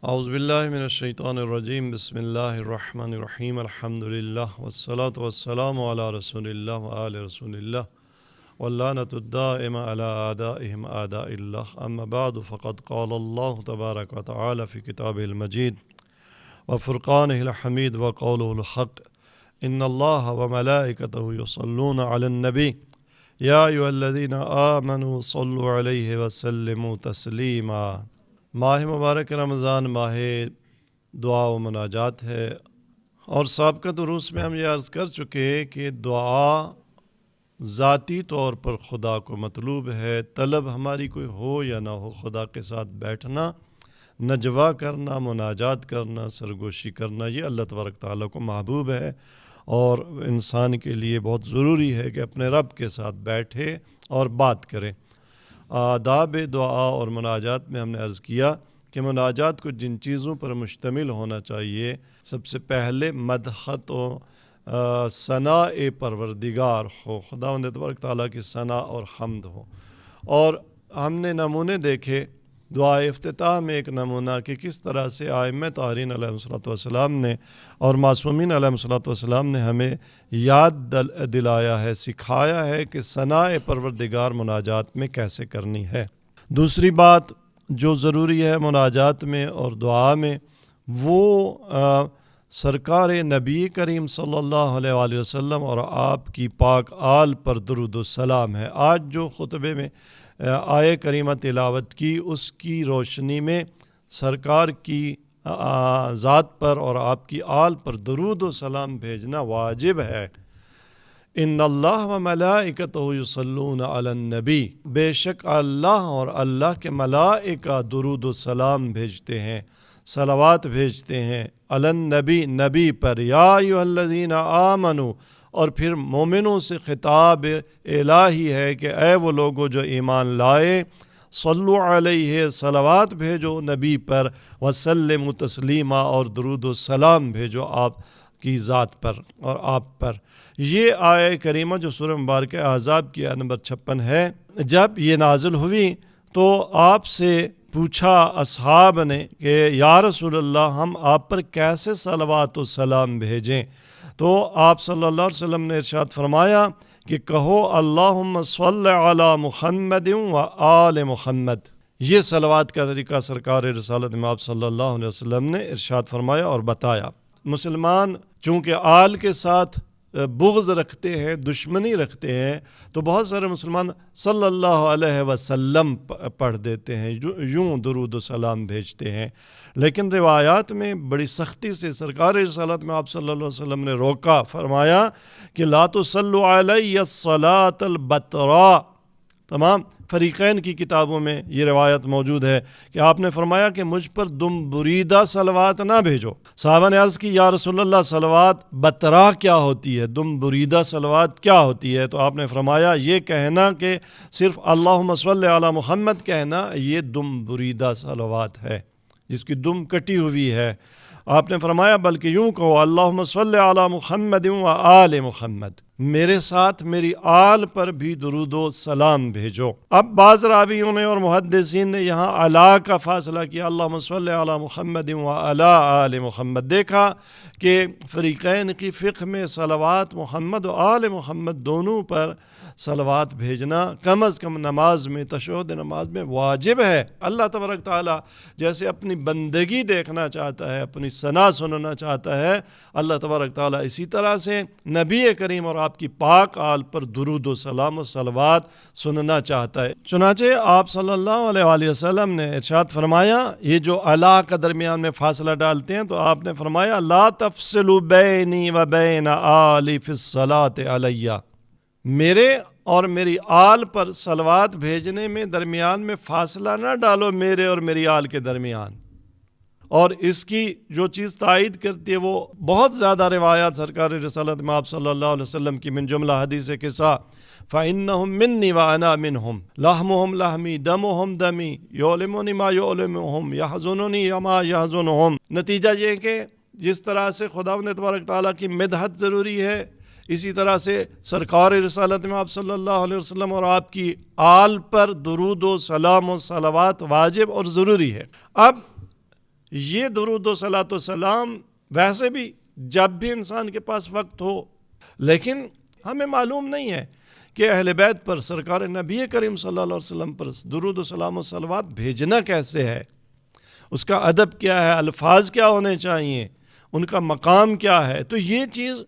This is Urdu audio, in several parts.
اعوذ باللہ من الشیطان الرجیم بسم اللہ الرحمن الرحیم الحمدللہ والصلاة والسلام علی رسول اللہ وآل رسول اللہ واللعنۃ الدائمہ علی اعدائہم اعداء اللہ اما بعد فقد قال اللہ تبارک وتعالی فی کتابہ المجید وفرقانہ الحمید وقولہ الحق ان اللہ وملائکتہ یصلون علی النبی یا ایھا الذین آمنوا صلوا علیہ وسلموا تسلیما۔ ماہ مبارک رمضان ماہ دعا و مناجات ہے، اور سابقہ دروس میں ہم یہ عرض کر چکے کہ دعا ذاتی طور پر خدا کو مطلوب ہے، طلب ہماری کوئی ہو یا نہ ہو، خدا کے ساتھ بیٹھنا، نجوا کرنا، مناجات کرنا، سرگوشی کرنا، یہ اللہ تبارک تعالیٰ کو محبوب ہے، اور انسان کے لیے بہت ضروری ہے کہ اپنے رب کے ساتھ بیٹھے اور بات کرے۔ آداب دعا اور مناجات میں ہم نے عرض کیا کہ مناجات کو جن چیزوں پر مشتمل ہونا چاہیے، سب سے پہلے مدحت و ثناء پروردگار ہو، خداوند تبارک تعالیٰ کی ثنا اور حمد ہو۔ اور ہم نے نمونے دیکھے دعا افتتاح میں، ایک نمونہ کہ کس طرح سے ائمہ طاہرین علیہ الصلوۃ والسلام نے اور معصومین علیہ الصلوۃ والسلام نے ہمیں یاد دلایا ہے، سکھایا ہے کہ ثناء پروردگار مناجات میں کیسے کرنی ہے۔ دوسری بات جو ضروری ہے مناجات میں اور دعا میں، وہ سرکار نبی کریم صلی اللہ علیہ وآلہ وسلم اور آپ کی پاک آل پر درود و سلام ہے۔ آج جو خطبے میں آیہ کریمہ تلاوت کی، اس کی روشنی میں سرکار کی ذات پر اور آپ کی آل پر درود و سلام بھیجنا واجب ہے۔ ان اللہ و ملائکتہ یصلون علی النبی، بے شک اللہ اور اللہ کے ملائکہ درود و سلام بھیجتے ہیں، صلوات بھیجتے ہیں علی النبی، نبی پر، یا ایھا الذین آمنوا، اور پھر مومنوں سے خطاب الہی ہے کہ اے وہ لوگو جو ایمان لائے، صلو علیہ، صلوات بھیجو نبی پر، وسلموا تسلیما، اور درود و سلام بھیجو آپ کی ذات پر اور آپ پر۔ یہ آیہ کریمہ جو سورہ مبارکہ احزاب کی آیہ نمبر 56 ہے، جب یہ نازل ہوئی تو آپ سے پوچھا اصحاب نے کہ یا رسول اللہ، ہم آپ پر کیسے صلوات و سلام بھیجیں؟ تو آپ صلی اللہ علیہ وسلم نے ارشاد فرمایا کہ کہو اللہم صلی علی محمد و آل محمد۔ یہ صلوات کا طریقہ سرکار رسالت میں آپ صلی اللہ علیہ وسلم نے ارشاد فرمایا اور بتایا۔ مسلمان چونکہ آل کے ساتھ بغض رکھتے ہیں، دشمنی رکھتے ہیں، تو بہت سارے مسلمان صلی اللہ علیہ وسلم پڑھ دیتے ہیں، یوں درود و سلام بھیجتے ہیں۔ لیکن روایات میں بڑی سختی سے سرکار رسالت میں آپ صلی اللہ علیہ وسلم نے روکا، فرمایا کہ لا تصلوا علی الصلاۃ البتراء۔ تمام فریقین کی کتابوں میں یہ روایت موجود ہے کہ آپ نے فرمایا کہ مجھ پر دم بریدہ صلوات نہ بھیجو۔ صحابہ نے عرض کی یا رسول اللہ، صلوات بترا کیا ہوتی ہے، دم بریدہ صلوات کیا ہوتی ہے؟ تو آپ نے فرمایا یہ کہنا کہ صرف اللہم صلی علی محمد کہنا، یہ دم بریدہ صلوات ہے، جس کی دم کٹی ہوئی ہے۔ آپ نے فرمایا بلکہ یوں کہو اللہم صلی علی محمد و آل محمد، میرے ساتھ میری آل پر بھی درود و سلام بھیجو۔ اب بعض راویوں نے اور محدثین نے یہاں علی کا فاصلہ کیا، اللہم صلی علی محمد و علی آل محمد۔ دیکھا کہ فریقین کی فقہ میں صلوات محمد و آل محمد دونوں پر صلوات بھیجنا کم از کم نماز میں، تشہد نماز میں واجب ہے۔ اللہ تبارک تعالیٰ جیسے اپنی بندگی دیکھنا چاہتا ہے، اپنی ثنا سننا چاہتا ہے، اللہ تبارک تعالیٰ اسی طرح سے نبی کریم اور آپ کی پاک آل پر درود و سلام و صلوات سننا چاہتا ہے۔ چنانچہ آپ صلی اللہ علیہ وآلہ وسلم نے ارشاد فرمایا، یہ جو علی کا درمیان میں فاصلہ ڈالتے ہیں، تو آپ نے فرمایا لا تفصلوا بینی و بین آلی فی الصلاۃ علیہ، میرے اور میری آل پر صلوات بھیجنے میں درمیان میں فاصلہ نہ ڈالو، میرے اور میری آل کے درمیان۔ اور اس کی جو چیز تائید کرتی ہے وہ بہت زیادہ روایات سرکار رسالت میں آپ صلی اللہ علیہ وسلم کی، من جملہ حدیث قصہ فَإِنَّهُمْ مِنِّي وَأَنَا مِنْهُمْ لَحْمُهُمْ لَحْمِي دَمُهُمْ دَمِي يُعْلِمُنِي مَا يُعْلِمُهُمْ يَحْزُنُنِي مَا يَحْزُنُهُمْ۔ نتیجہ یہ ہے کہ جس طرح سے خداوند تبارک تعالیٰ کی مدحت ضروری ہے، اسی طرح سے سرکار رسالت میں آپ صلی اللہ علیہ وسلم اور آپ کی آل پر درود و سلام و صلوات واجب اور ضروری ہے۔ اب یہ درود و صلوات و سلام ویسے بھی جب بھی انسان کے پاس وقت ہو، لیکن ہمیں معلوم نہیں ہے کہ اہل بیت پر، سرکار نبی کریم صلی اللہ علیہ وسلم پر درود و سلام و صلوات بھیجنا کیسے ہے، اس کا ادب کیا ہے، الفاظ کیا ہونے چاہیے، ان کا مقام کیا ہے۔ تو یہ چیز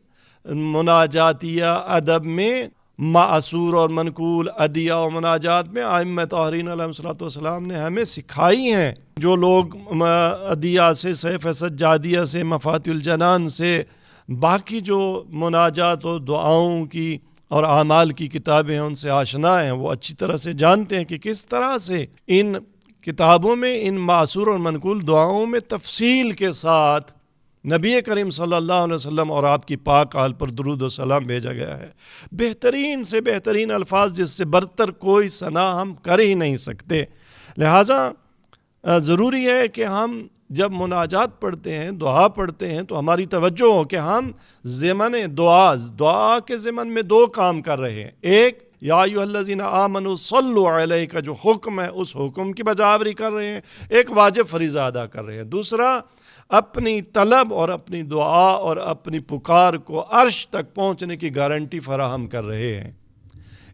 مناجاتیہ ادب میں معصور اور منقول ادعیہ و مناجات میں ائمہ طاہرین علیہ السلام نے ہمیں سکھائی ہیں۔ جو لوگ ادعیہ سے، سیف سجادیہ سے، مفاتیح الجنان سے، باقی جو مناجات و دعاؤں کی اور اعمال کی کتابیں ہیں ان سے آشنا ہیں، وہ اچھی طرح سے جانتے ہیں کہ کس طرح سے ان کتابوں میں، ان معصور اور منقول دعاؤں میں تفصیل کے ساتھ نبی کریم صلی اللہ علیہ وسلم اور آپ کی پاک آل پر درود و سلام بھیجا گیا ہے۔ بہترین سے بہترین الفاظ جس سے برتر کوئی ثنا ہم کر ہی نہیں سکتے۔ لہٰذا ضروری ہے کہ ہم جب مناجات پڑھتے ہیں، دعا پڑھتے ہیں، تو ہماری توجہ ہو کہ ہم ضمن دعا کے ضمن میں دو کام کر رہے ہیں۔ ایک یا ایھا الذین آمنوا صلوا علیہ کا جو حکم ہے اس حکم کی بجاوری کر رہے ہیں، ایک واجب فریضہ ادا کر رہے ہیں۔ دوسرا اپنی طلب اور اپنی دعا اور اپنی پکار کو عرش تک پہنچنے کی گارنٹی فراہم کر رہے ہیں،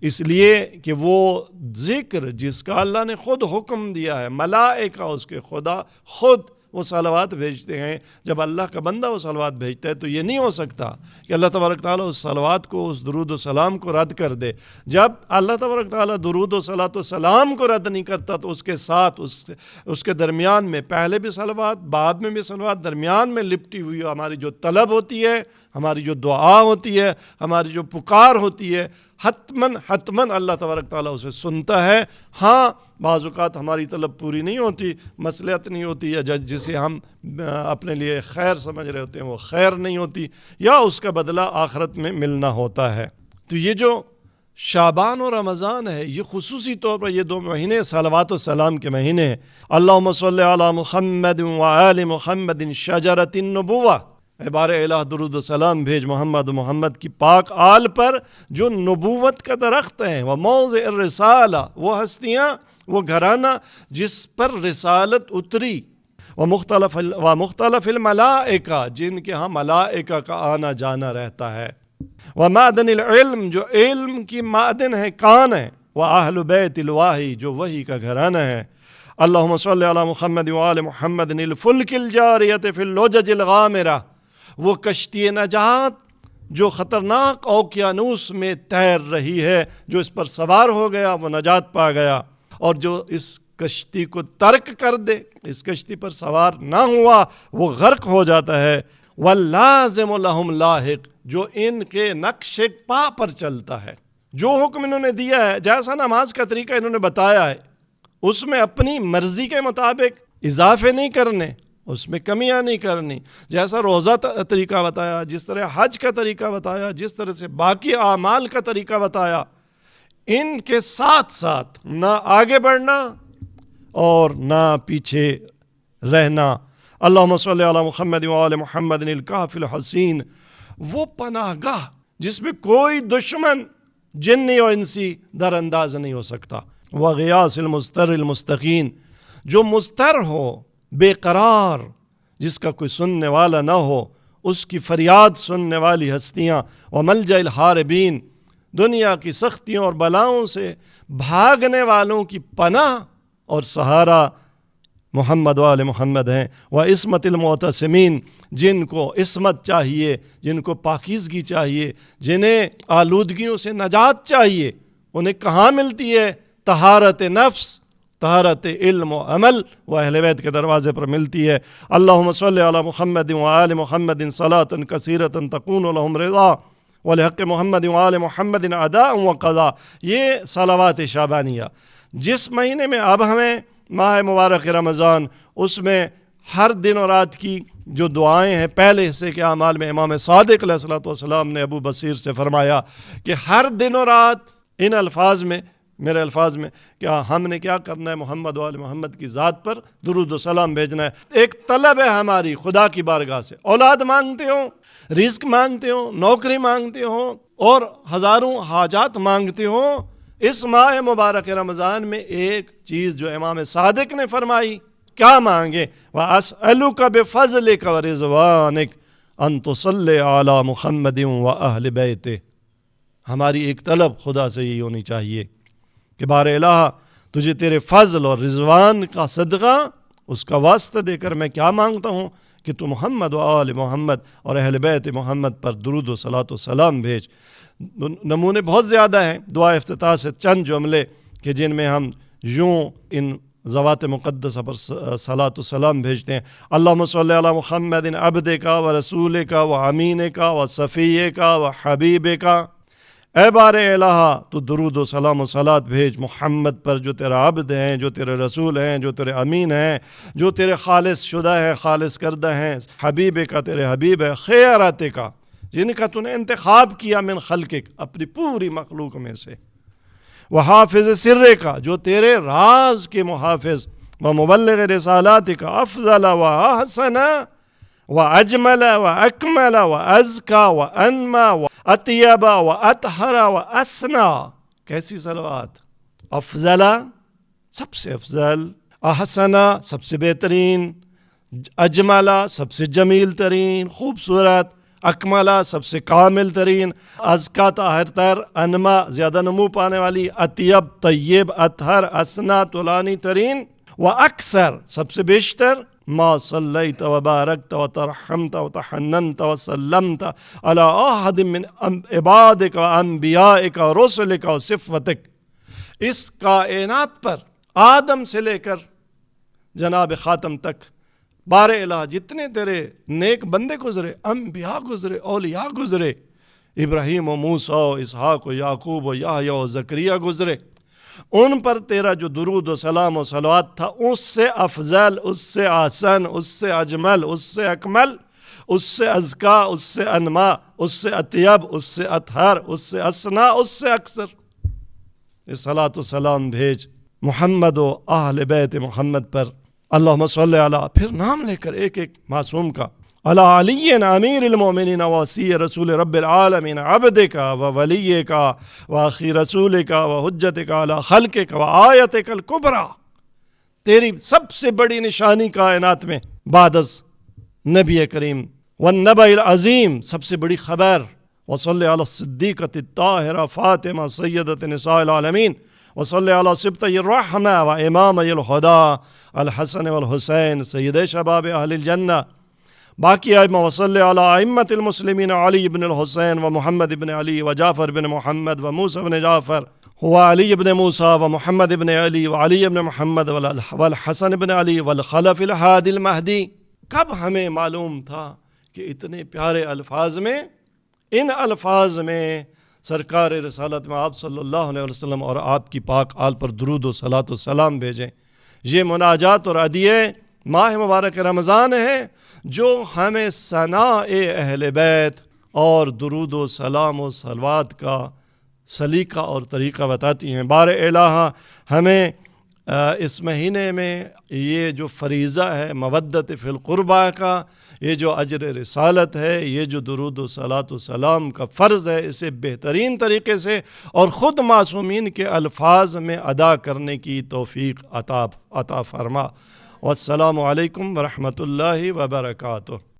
اس لیے کہ وہ ذکر جس کا اللہ نے خود حکم دیا ہے، ملائکہ اس کے خدا خود وہ صلوات بھیجتے ہیں۔ جب اللہ کا بندہ وہ صلوات بھیجتا ہے تو یہ نہیں ہو سکتا کہ اللہ تبارک تعالیٰ اس صلوات کو، اس درود و سلام کو رد کر دے۔ جب اللہ تبارک تعالیٰ درود و صلوات و سلام کو رد نہیں کرتا تو اس کے ساتھ اس کے درمیان میں پہلے بھی صلوات، بعد میں بھی صلوات، درمیان میں لپٹی ہوئی ہماری جو طلب ہوتی ہے، ہماری جو دعا ہوتی ہے، ہماری جو پکار ہوتی ہے، حتماً اللہ تبارک تعالیٰ اسے سنتا ہے۔ ہاں بعض اوقات ہماری طلب پوری نہیں ہوتی، مصلحت نہیں ہوتی، یا جسے ہم اپنے لیے خیر سمجھ رہے ہوتے ہیں وہ خیر نہیں ہوتی، یا اس کا بدلہ آخرت میں ملنا ہوتا ہے۔ تو یہ جو شعبان اور رمضان ہے، یہ خصوصی طور پر یہ دو مہینے صلوات و سلام کے مہینے ہیں۔ اللہم صلی علی محمد وآل محمد شجرۃ النبوہ، اے بار الہ درود و سلام بھیج محمد کی پاک آل پر جو نبوت کا درخت ہے، وہ موضع الرسالہ، وہ ہستیاں، وہ گھرانہ جس پر رسالت اتری، ومختلف الملائکہ، جن کے ہاں ملائکہ کا آنا جانا رہتا ہے، ومعدن العلم، جو علم کی معدن ہے، کان ہے، واہل بیت الواحی، جو وحی کا گھرانہ ہے۔ اللہم صلی علی محمد وآل محمد الفلک الجاریۃ فی اللجج الغامرہ، وہ کشتی نجات جو خطرناک اوقیانوس میں تیر رہی ہے، جو اس پر سوار ہو گیا وہ نجات پا گیا، اور جو اس کشتی کو ترک کر دے، اس کشتی پر سوار نہ ہوا، وہ غرق ہو جاتا ہے۔ واللازم لہم لاحق، جو ان کے نقش پا پر چلتا ہے، جو حکم انہوں نے دیا ہے، جیسا نماز کا طریقہ انہوں نے بتایا ہے، اس میں اپنی مرضی کے مطابق اضافے نہیں کرنے، اس میں کمیاں نہیں کرنی، جیسا روزہ طریقہ بتایا، جس طرح حج کا طریقہ بتایا، جس طرح سے باقی اعمال کا طریقہ بتایا، ان کے ساتھ ساتھ نہ آگے بڑھنا اور نہ پیچھے رہنا۔ اللہم صلی علی محمد وآل محمد الکہف الحصین، وہ پناہ گاہ جس میں کوئی دشمن جنی و انسی در انداز نہیں ہو سکتا، وغیاث المضطر المستغین، جو مضطر ہو، بے قرار، جس کا کوئی سننے والا نہ ہو، اس کی فریاد سننے والی ہستیاں، وملجأ الحاربین، دنیا کی سختیوں اور بلاؤں سے بھاگنے والوں کی پناہ اور سہارا محمد وآل محمد ہیں۔ وعصمت المعتصمین، جن کو عصمت چاہیے، جن کو پاکیزگی چاہیے، جنہیں آلودگیوں سے نجات چاہیے، انہیں کہاں ملتی ہے؟ طہارت نفس، طہارت علم و عمل، وہ اہل بیت کے دروازے پر ملتی ہے۔ اللہم صلی علی محمد وآل محمد صلاۃ کثیرۃ تکون لہم رضا، ولحق محمد وآل محمد اداء و قضاء۔ یہ صلوات شعبانیہ جس مہینے میں اب ہمیں ماہ مبارک رمضان، اس میں ہر دن اور رات کی جو دعائیں ہیں پہلے حصے کے اعمال میں امام صادق علیہ الصلوۃ والسلام نے ابو بصیر سے فرمایا کہ ہر دن اور رات ان الفاظ میں، میرے الفاظ میں، کہ ہم نے کیا کرنا ہے، محمد و آل محمد کی ذات پر درود و سلام بھیجنا ہے۔ ایک طلب ہے ہماری خدا کی بارگاہ سے، اولاد مانگتے ہوں، رزق مانگتے ہوں، نوکری مانگتے ہوں اور ہزاروں حاجات مانگتے ہوں، اس ماہ مبارک رمضان میں ایک چیز جو امام صادق نے فرمائی، کیا مانگے؟ وَأَسْأَلُكَ بِفَضْلِكَ وَرِضْوَانِكَ أَن تُصَلِّ عَلَى مُحَمَّدٍ وَأَهْلِ بَيْتِهِ۔ ہماری ایک طلب خدا سے یہی ہونی چاہیے کہ بار الہ تجھے تیرے فضل اور رضوان کا صدقہ، اس کا واسطہ دے کر میں کیا مانگتا ہوں کہ تو محمد و آل محمد اور اہل بیت محمد پر درود و صلاۃ و سلام بھیج۔ نمونے بہت زیادہ ہیں دعا افتتاح سے، چند جملے کہ جن میں ہم یوں ان ذوات مقدسہ پر صلاۃ و سلام بھیجتے ہیں۔ اللہم صلی علی محمد عبدک و رسولک و امینک و صفیک و حبیبک۔ اے بار الہ تو درود و سلام و صلاۃ بھیج محمد پر جو تیرا عبد ہیں، جو تیرے رسول ہیں، جو تیرے امین ہیں، جو تیرے خالص شدہ ہے، خالص کردہ ہیں، حبیب کا تیرے حبیب ہے، خیرات کا جن کا تو نے انتخاب کیا، من خلقک اپنی پوری مخلوق میں سے، وحافظ سر کا جو تیرے راز کے محافظ، ومبلغ رسالات کا افضل و احسن و اجمل و اکمل و ازکا و انما و اطیب و اطہر و اسنا۔ کیسی صلوات! افضل سب سے افضل، احسنا سب سے بہترین، اجملا سب سے جمیل ترین خوبصورت، اکملا سب سے کامل ترین، ازکا طاہر تر، انما زیادہ نمو پانے والی، اطیب طیب، اطہر اسنا طولانی ترین، و اکثر سب سے بیشتر، ما صلیت و بارکت و ترحمت و تحننت و سلمت علی احد من عبادک و انبیائک و رسلک و صفتک۔ اس کائنات پر آدم سے لے کر جناب خاتم تک بار الہ جتنے تیرے نیک بندے گزرے، انبیاء گزرے، اولیاء گزرے، ابراہیم و موسیٰ و اسحاق و یعقوب و یحییٰ و زکریا گزرے، ان پر تیرا جو درود و سلام و صلوات تھا، اس سے افضل، اس سے احسن، اس سے اجمل، اس سے اکمل، اس سے ازکا، اس سے انما، اس سے اطیب، اس سے اطہر، اس سے اسنا، اس سے اکثر اس صلاۃ و سلام بھیج محمد و اہل بیت محمد پر۔ اللہم صلی علی، پھر نام لے کر ایک ایک معصوم کا، علی علی امیر المومنین وصی رسول رب العالمین عبدک و ولیک و اخی رسولک و حجتک علی خلقک و آیتک الکبریٰ۔ تیری سب سے بڑی نشانی کائنات میں بعد از نبی کریم والنبأ العظیم، سب سے بڑی خبر، وصلی علی الصدیقۃ الطاہرہ فاطمہ سیدۃ نساء العالمین، وصلی علی صبطی الرحمہ و امامی الہدیٰ الحسن والحسین سید شباب اہل الجنہ۔ باقی ائمہ، وصلی علی ائمۃ المسلمین علی بن الحسین و محمد بن علی و جعفر بن محمد و موسیٰ بن جعفر و علی بن موسیٰ و محمد بن علی و علی بن محمد والحسن بن علی والخلف الہادی المہدی۔ کب ہمیں معلوم تھا کہ اتنے پیارے الفاظ میں، ان الفاظ میں سرکار رسالت میں آپ صلی اللہ علیہ وسلم اور آپ کی پاک آل پر درود و صلاۃ و سلام بھیجیں۔ یہ مناجات اور عدیے ماہ مبارک رمضان ہے جو ہمیں ثناء اہل بیت اور درود و سلام و صلوات کا سلیقہ اور طریقہ بتاتی ہیں۔ بار الہ ہمیں اس مہینے میں یہ جو فریضہ ہے مودت فی القربہ کا، یہ جو اجر رسالت ہے، یہ جو درود و صلاۃ و سلام کا فرض ہے، اسے بہترین طریقے سے اور خود معصومین کے الفاظ میں ادا کرنے کی توفیق عطا فرما۔ والسلام علیکم ورحمۃ اللہ وبرکاتہ۔